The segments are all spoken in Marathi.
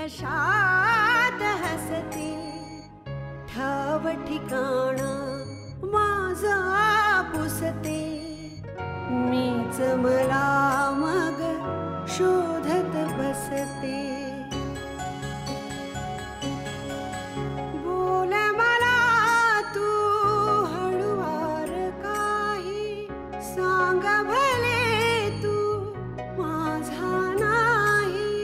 अशात हसते ठाव ठिकाण माझा पुसते मीच मला मग शोधत बसते बोल मला तू हळुवार काही सांग भले तू माझा नाही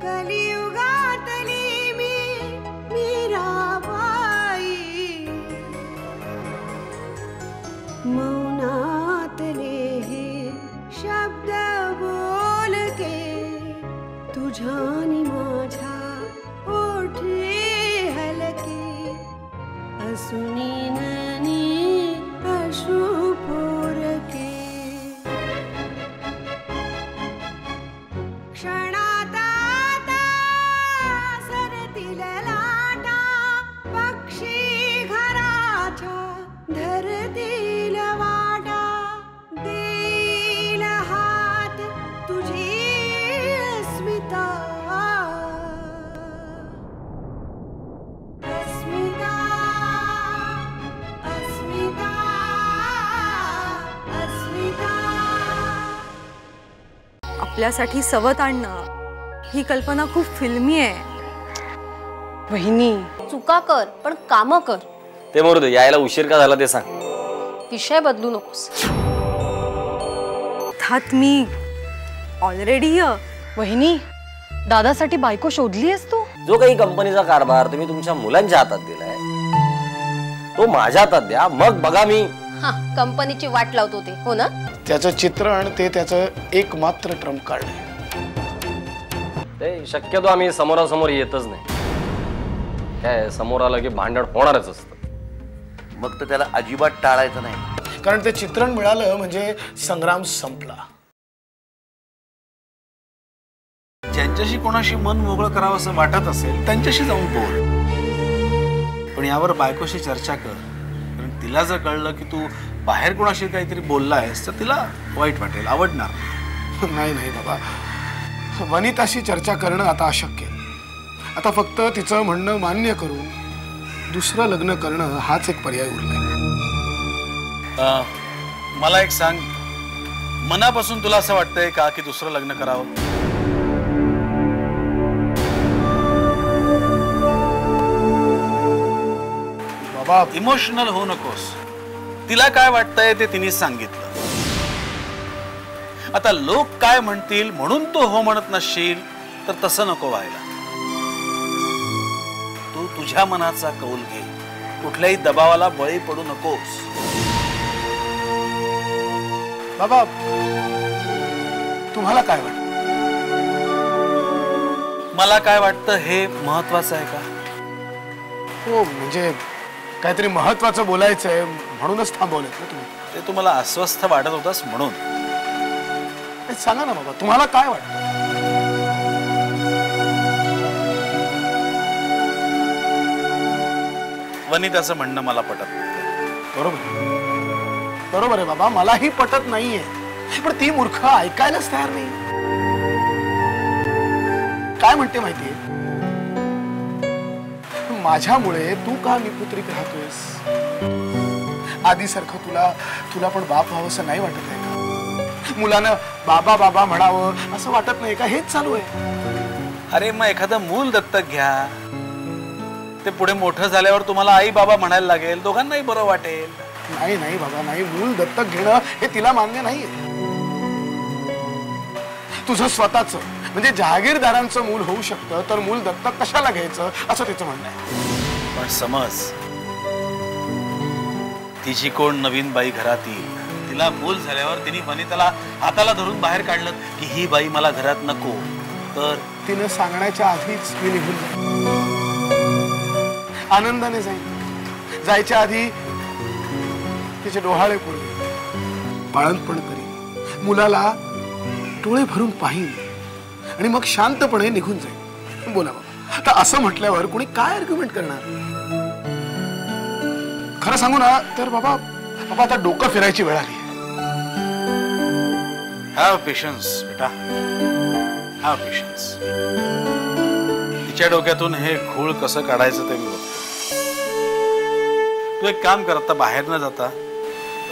कलियुगातली मी मीराबाई मौनातले हे शब्द बोल के तुझ्यानी माझ्या ओठी हलके असुनी ननी अश्रू पोरके क्षणात आता सरतील लाटा पक्षी घराच्या धरतील वाटा देईल हात तुझी अस्मिता अस्मिता अस्मिता अस्मिता आपल्यासाठी सवत आणणं ही कल्पना खूप फिल्मी आहे. वहिनी चुका कर पण काम कर. ते मरू दे, यायला उशीर का झाला ते सांग. विषय बदलू नकोस. अर्थात मी ऑलरेडी वहिनी दादासाठी बायको शोधली आहेस तू? जो काही कंपनीचा कारभार तुम्ही तुमच्या मुलांच्या हातात दिलाय तो माझ्या हातात द्या, मग बघा मी. हा, कंपनीची वाट लावतो ते, हो ना? त्याचं चित्रण ते त्याचं एकमात्र ट्रम्प कार्ड आहे. ते शक्यतो आम्ही समोरासमोर येतच नाही. काय समोर आलं की भांडण होणारच असतं. मग तर त्याला अजिबात टाळायचं नाही, कारण ते चित्रण मिळालं म्हणजे संग्राम संपला. ज्यांच्याशी कोणाशी मन मोकळं करावं असं वाटत असेल त्यांच्याशी जाऊन बोल, पण यावर बायकोशी चर्चा कर. कारण तिला जर कळलं की तू बाहेर कोणाशी काहीतरी बोललायस तर तिला वाईट वाटेल, आवडणार नाही. नाही बाबा, वनिताशी चर्चा करणं आता अशक्य. आता फक्त तिचं म्हणणं मान्य करून दुसरं लग्न करणं हाच एक पर्याय उरलाय. मला एक सांग, मनापासून तुला असं वाटतंय का की दुसरं लग्न करावं? बाबा इमोशनल होऊ नकोस. तिला काय वाटतंय ते तिने सांगितलं. आता लोक काय म्हणतील म्हणून तू हो म्हणत नसशील तर तसं नको व्हायला. तू तुझ्या मनाचा कौल घे, कुठल्याही दबावाला बळी पडू नकोस. बाबा तुम्हाला काय वाटतं? मला काय वाटतं हे महत्वाचं आहे का? हो, म्हणजे काहीतरी महत्वाचं बोलायचंय म्हणूनच थांबवलेत ना तुम्ही? ते तुम्हाला अस्वस्थ वाटत होतास म्हणून. सांगा ना बाबा, तुम्हाला काय वाटतं? वनिताचं म्हणणं मला पटत नाही. बरोबर आहे बाबा, मलाही पटत नाहीये, पण ती मूर्ख ऐकायलाच तयार नाही. काय म्हणते माहितीये, माझ्यामुळे तू का निपुत्रिक राहतोयस? आधीसारखं तुला पण बाप व्हावंसं नाही वाटत आहे का? मुलानं बाबा बाबा म्हणावं असं वाटत नाही का? हेच चालू आहे. अरे मग एखादं मूल दत्तक घ्या, ते पुढे मोठं झाल्यावर तुम्हाला आई बाबा म्हणायला लागेल, दोघांनाही बरं वाटेल. नाही बाबा नाही, मूल दत्तक घेणं हे तिला मान्य नाहीये. तुझं स्वतःच म्हणजे जहागीरदारांचं मूल होऊ शकतं, तर मूल दत्तक कशाला घ्यायचं असं तिचं म्हणणं आहे. पण समज तिची कोण नवीन बाई घरात येईल, तिला मूल झाल्यावर तिने वनिताला हाताला धरून बाहेर काढलं की ही बाई मला घरात नको, तर तिनं सांगण्याच्या आधीच मी निघून जाईन, आनंदाने जाईन. जायच्या आधी तिचे डोहाळे पुरले, बाळंतपण करीन, मुलाला डोळे भरून पाहीन आणि मग शांतपणे निघून जाईन. बोला बाबा. तर असं म्हटल्यावर कोणी काय आर्ग्युमेंट करणार? खरं सांगू ना तर बाबा आता डोकं फिरायची वेळ आली. हॅव पेशन्स बेटा, हॅव पेशन्स. तिच्या डोक्यातून हे घोळ कसं काढायचं ते मी बघतो. तू एक काम कर, आता बाहेर न जाता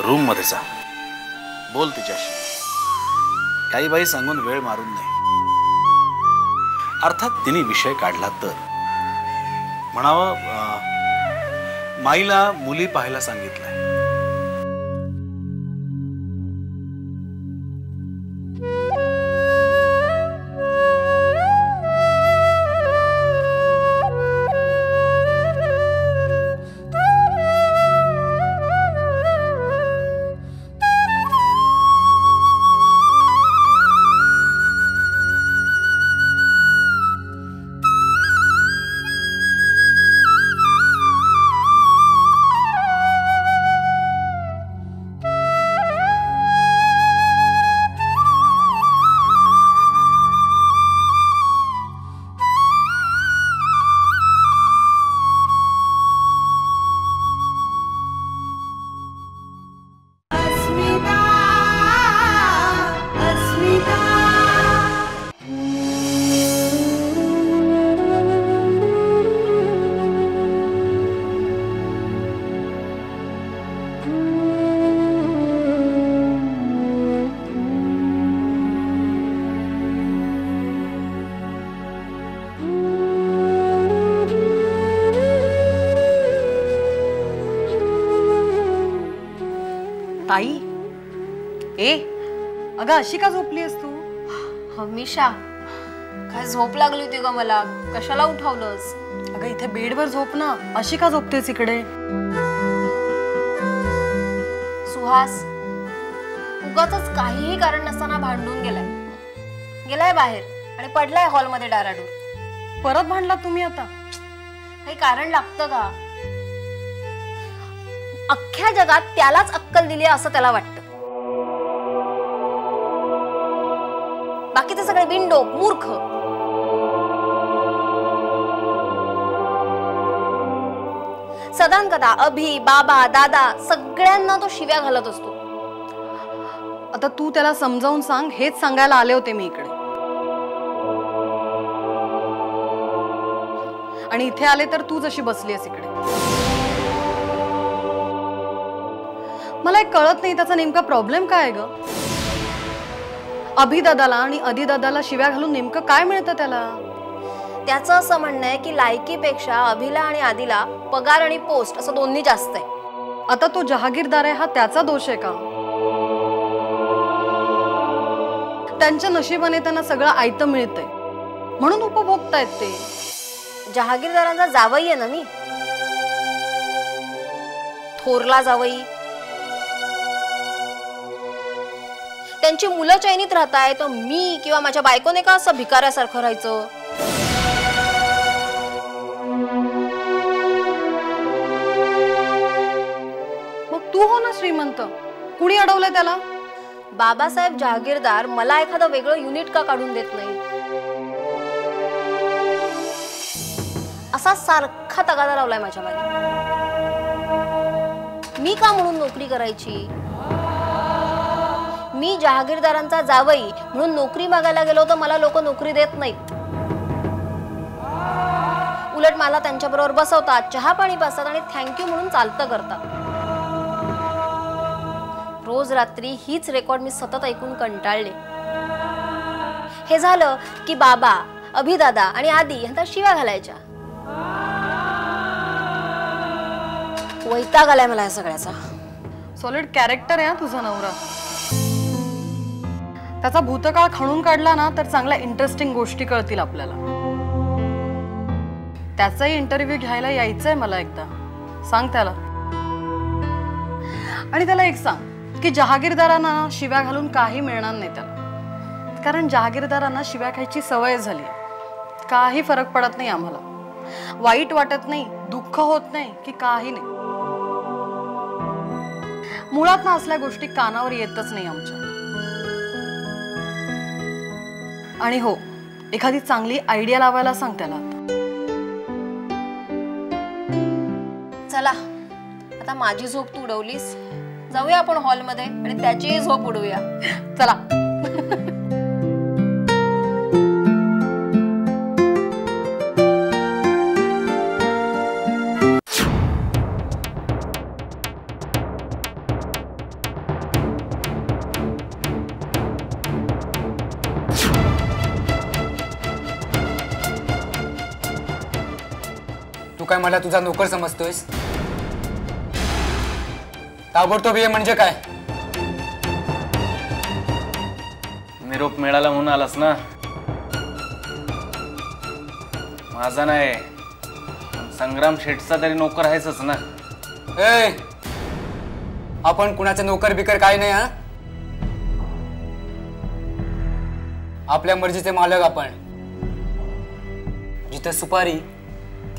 रूम मध्ये जा, बोल तिच्याशी. काही बाई सांगून वेळ मारून नाही. अर्थात तिने विषय काढला तर म्हणावं माईला मुली पाहायला सांगितलंय. ताई, ए अगं अशी का झोपलीस तू? हमेशा काय झोप लागली होती ग मला, कशाला उठवलंस? अगं इथे बेडवर झोप ना, अशी का झोपतेस इकडे? सुहास उगाचच काहीही कारण नसताना भांडून गेलाय बाहेर आणि पडलाय हॉलमध्ये डाराडूर. परत भांडला तुम्ही आता? काही कारण लागतं का? अख्ख्या जगात त्यालाच अक्कल दिली असं त्याला वाटतं. बाकीचे सगळे बिनडोक मूर्ख. सदानकदा अभि, बाबा, दादा सगळ्यांना तो शिव्या घालत असतो. आता तू त्याला समजावून सांग, हेच सांगायला आले होते मी इकडे. आणि इथे आले तर तू जशी बसलीस इकडे. मला एक कळत नाही त्याचा नेमका प्रॉब्लेम काय आहे ग? अभिदादाला आणि अधिदादाला शिव्या घालून नेमकं काय मिळतं त्याला? त्याचं असं म्हणणं आहे की लायकीपेक्षा अभिला आणि आदिला पगार आणि पोस्ट असं दोन्ही जास्त आहे. आता तो जहागीरदार आहे हा त्याचा दोष आहे का? त्यांच्या नशिबाने त्यांना सगळं आयतं मिळतंय म्हणून उपभोगतायत ते. जहागीरदारांचा जावई आहे ना मी, थोरला जावई. त्यांची मुलं चैनीत राहताय तर मी किंवा माझ्या बायकोने का असं भिकाऱ्यासारखं राहायचं? मग तू हो ना श्रीमंत, कुणी अडवलंय त्याला? बाबासाहेब जहागीरदार मला एखादं वेगळं युनिट का काढून देत नाही? असा सारखा तगादा लावलाय माझ्या मागे. मी का म्हणून नोकरी करायची? मी जहागीरदारांचा जावई म्हणून नोकरी मागायला गेलो तर मला लोक नोकरी देत नाहीत. उलट मला त्यांच्याबरोबर बसवतात, चहा पाणी पाजतात आणि थँक्यू म्हणून चालतं करतात. रोज रात्री हीच रेकॉर्ड मी सतत ऐकून कंटाळले. हे झालं की बाबा, अभिदादा आणि आदी यांना शिव्या घालायच्या. वैताग आलाय मला या सगळ्याचा. सॉलिड कॅरेक्टर आहे तुझा नवरा. त्याचा भूतकाळ खणून काढला ना तर चांगल्या इंटरेस्टिंग गोष्टी कळतील आपल्याला. त्याचाही इंटरव्ह्यू घ्यायला यायचंय मला एकदा. सांग त्याला. आणि त्याला एक सांग की जहागीरदारांना शिव्या घालून काही मिळणार नाही त्याला. कारण जहागीरदारांना शिव्या खायची सवय झाली. काही फरक पडत नाही आम्हाला. वाईट वाटत नाही, दुःख होत नाही की काही नाही. मुळात ना असल्या गोष्टी कानावर येतच नाही आमच्या. आणि हो, एखादी चांगली आयडिया लावायला सांग त्याला आता. चला आता माझी झोप तू उडवलीस, जाऊया आपण हॉलमध्ये आणि त्याचीही झोप उडवूया. चला. तू काय मला तुझा नोकर समजतोयस? ताबडतोब ये म्हणजे काय? निरोप मिळाला म्हणून आलास ना? माझा नाही, संग्राम शेठचा तरी नोकर आहेच ना. ए, आपण कुणाचे नोकर बिकर काय नाही हा. आपल्या मर्जीचे मालक आपण. जिथं सुपारी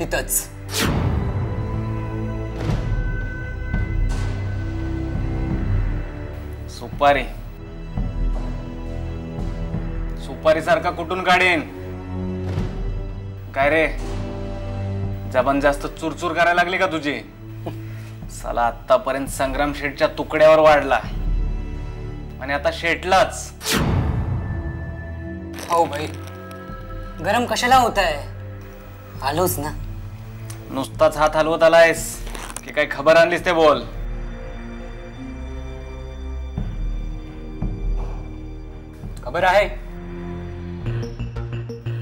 तिथंच. सुपारी सुपारी सारखा कुठून काढेन? काय रे, जबान जास्त चुरचूर करायला लागली का तुझी? साला आतापर्यंत संग्राम शेठच्या तुकड्यावर वाढला आणि आता शेठलाच. हो भाई, गरम कशाला होत आहे? आलोच ना. नुसताच हात हलवत आलायस की काय खबर आणलीस ते बोल. खबर आहे,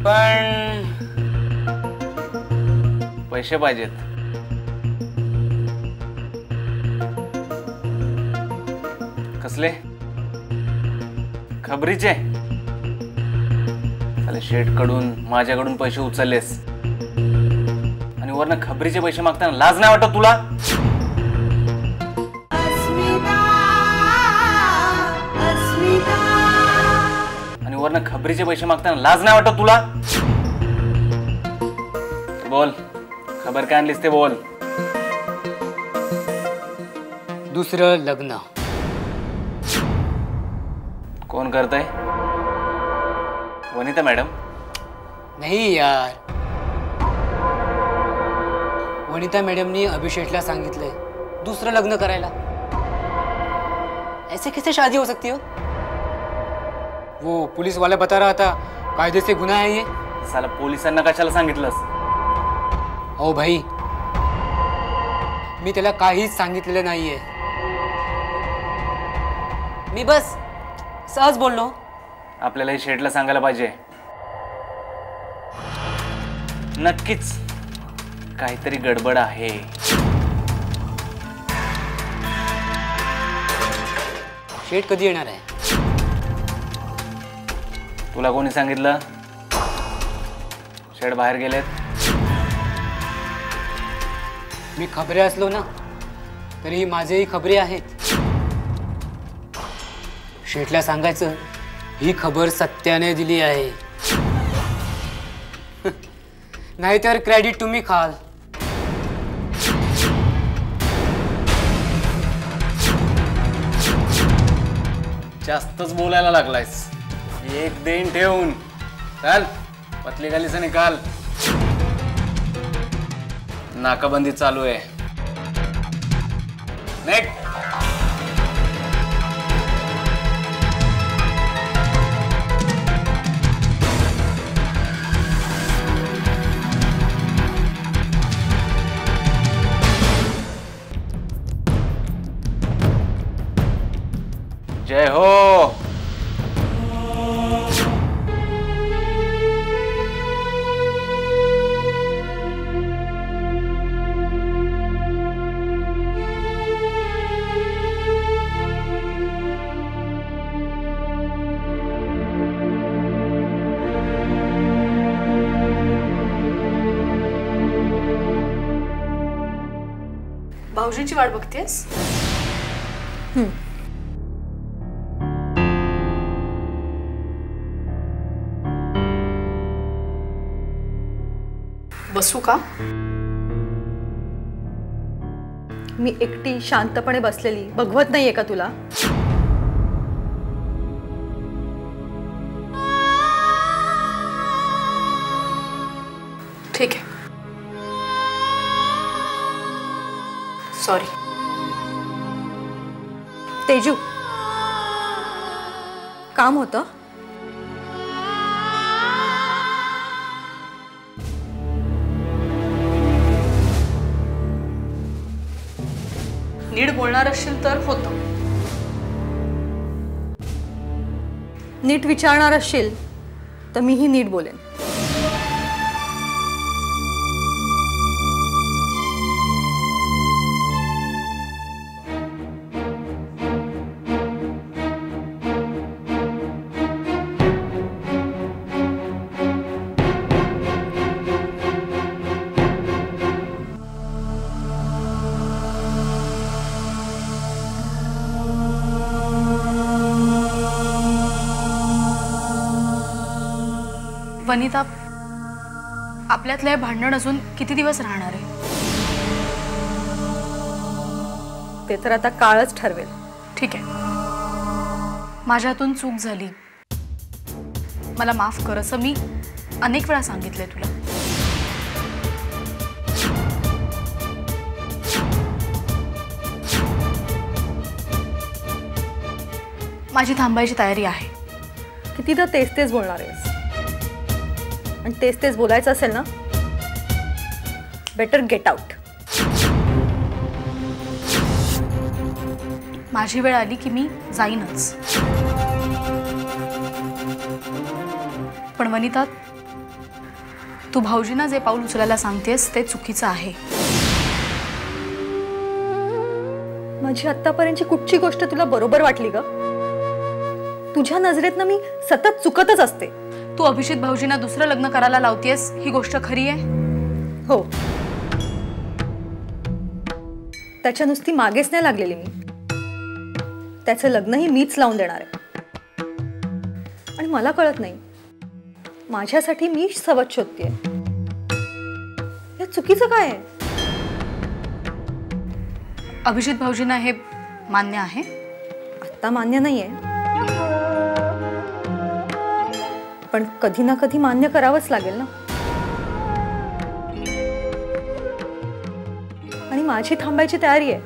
पण पैसे पाहिजेत. कसले? खबरीचे? साले शेठ कडून माझ्याकडून पैसे उचललेस आणि वरनं खबरीचे पैसे मागताना लाज नाही वाटत तुला? आणि वरनं खबरीचे पैसे मागताना लाज नाही वाटत तुला? बोल, खबर काय आणलीस ते बोल. दुसरं लग्न. कोण करतंय? वनिता मॅडम? नाही यार, वनिता मॅडमनी अभिषेकला सांगितलंय दुसरं लग्न करायला. ऐसे कैसे शादी हो सकती हो? वो पुलिस वाला बता रहा था कायदे से गुन्हा है ये. साला पोलिसांना कशाला सांगितलंस? हो भाई, मी त्याला काहीच सांगितलेलं नाहीये. मी बस सहज बोललो. आपल्याला हे शेठला सांगायला पाहिजे. नक्कीच काहीतरी गडबड आहे. शेठ कधी येणार आहे? तुला कोणी सांगितलं? शेठ बाहेर गेलेत. मी खबरे असलो ना तरी माझेही खबरे आहेत. शेठला सांगायचं ही खबर सत्याने दिली आहे, नाहीतर क्रेडिट तुम्ही खाल. जास्तच बोलायला लागलायस. एक देण ठेवून चाल. पतली गालीचा निकाल. नाकाबंदी चालू आहे. नेक्स्ट. जय हो. भाऊजींची वाट बघतेस? बसू का? मी एकटी शांतपणे बसलेली बघवत नाहीये का तुला? ठीक आहे. सॉरी. तेजू, काम होतं. नीट बोलणार असशील तर होतं. नीट विचारणार असशील तर मीही नीट बोलेन. वनिता, आपल्यातलं हे भांडण अजून किती दिवस राहणार आहे? ते तर आता काळच ठरवेल. ठीक आहे, माझ्या हातून चूक झाली, मला माफ कर असं मी अनेक वेळा सांगितलंय तुला. माझी थांबायची तयारी आहे. कितीदा तेच तेच बोलणार आहेस? आणि तेच तेच बोलायचं असेल ना, बेटर गेट आउट. माझी वेळ आली की मी जाईनच. पण वनिता, तू भाऊजींना जे पाऊल उचलायला सांगतेस ते चुकीचं आहे. माझी आत्तापर्यंतची कुठची गोष्ट तुला बरोबर वाटली ग? तुझ्या नजरेतनं मी सतत चुकतच असते. तू अभिजित भाऊजींना दुसरं लग्न करायला लावतेस ही गोष्ट खरी आहे? हो, त्याच्या नुसती मागेच नाही लागलेली मी. त्याचं लग्नही मीच लावून देणार आहे. आणि मला कळत नाही, माझ्यासाठी मीच सवत शोधतेय. या चुकीचं काय आहे? अभिजित भाऊजींना हे मान्य आहे? आत्ता मान्य नाहीये, पण कधी ना कधी मान्य करावंच लागेल ना. आणि माझी थांबायची तयारी आहे.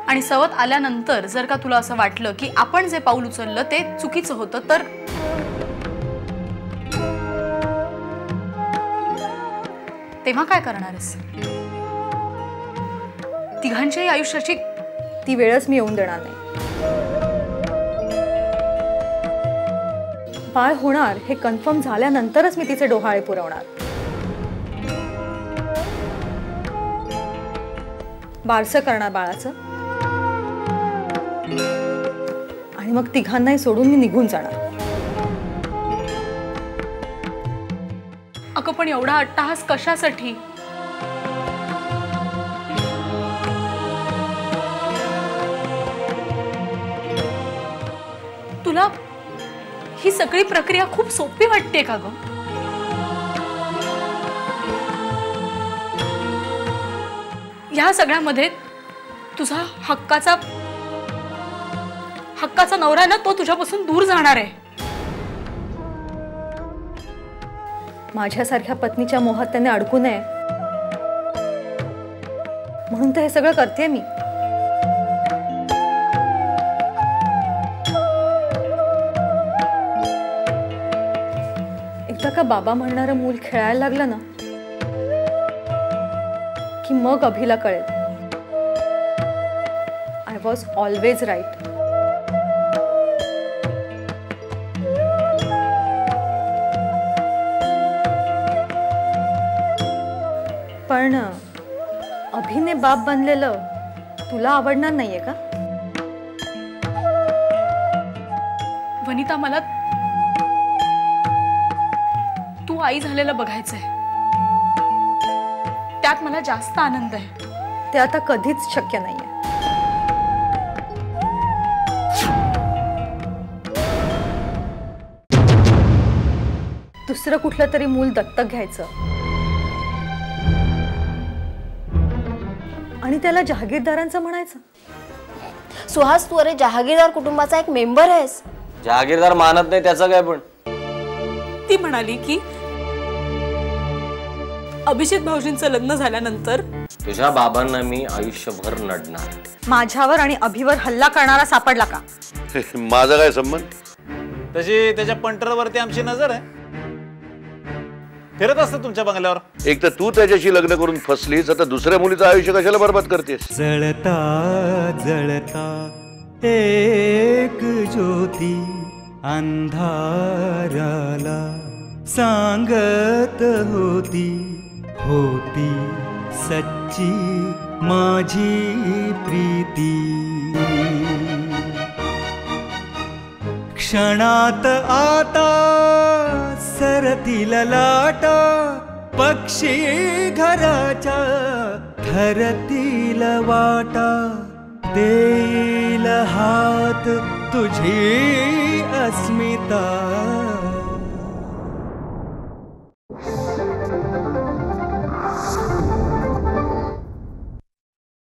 आणि सवत आल्यानंतर जर का तुला असं वाटलं की आपण जे पाऊल उचललं ते चुकीचं होतं तर तेव्हा काय करणार आहेस? तिघांच्याही आयुष्याची ती वेळच मी येऊन देणार नाही. बाळ होणार हे कन्फर्म झाल्यानंतरच मी तिचे डोहाळे पुरवणार. बारसं करणार बाळाचं, आणि मग तिघांनाही सोडून मी निघून जाणार. अगं पण एवढा अट्टहास कशासाठी? तुला ही सगळी प्रक्रिया खूप सोपी वाटते का ग? या सगळ्यामध्ये तुझा हक्काचा नवरा ना, तो तुझ्यापासून दूर जाणार आहे. माझ्यासारख्या पत्नीच्या मोहात त्याने अडकू नये म्हणून तर हे सगळं करते मी. एकदा का बाबा म्हणणारं मूल खेळायला लागलं ना की मग अभिला कळेल आय वॉज ऑलवेज राईट. पण अभिने बाप बनलेलं तुला आवडणार नाहीये का? वनिता, मला तू आई झालेलं बघायचंय. त्यात मला जास्त आनंद आहे. ते आता कधीच शक्य नाहीये. दुसरं कुठलं तरी मूल दत्तक घ्यायचं आणि त्याला जहागीरदारांचं म्हणायचं. सुहास, तू अरे जहागीरदार कुटुंबाचा एक मेंबर आहेस. जहागीरदार मानत नाही त्याचं काय? पण ती म्हणाली की अभिजित भाऊजींचं लग्न झाल्यानंतर तुझ्या बाबांना मी आयुष्यभर नडणार. माझ्यावर आणि अभिवर हल्ला करणारा सापडला का? माझा काय संबंध? तशी त्याच्या पंटरवरती आमची नजर आहे. फिरत असतं तुमच्या बंगल्यावर. एक तर तू त्याच्याशी लग्न करून फसलीस, आता दुसऱ्या मुलीचं आयुष्य कशाला बरबाद करतेस? जळता जळता एक ज्योती अंधाराला सांगत होती, होती सच्ची माझी प्रीती. क्षणात आता सरतील लाटा, पक्षी घराच्या धरतील वाटा. देईल हात तुझी अस्मिता,